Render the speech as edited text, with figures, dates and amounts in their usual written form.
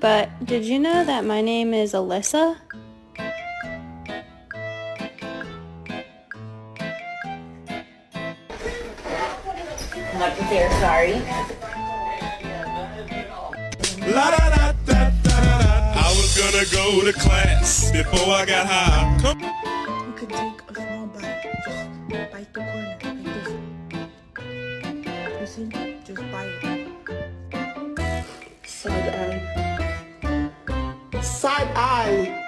but did you know that my name is Alyssa? Not there, sorry. La da da da da da. I was gonna go to class before I got high. Come. You could take a small bite. Just bite the corner like this. You see? Just bite it. Side eye. Side eye.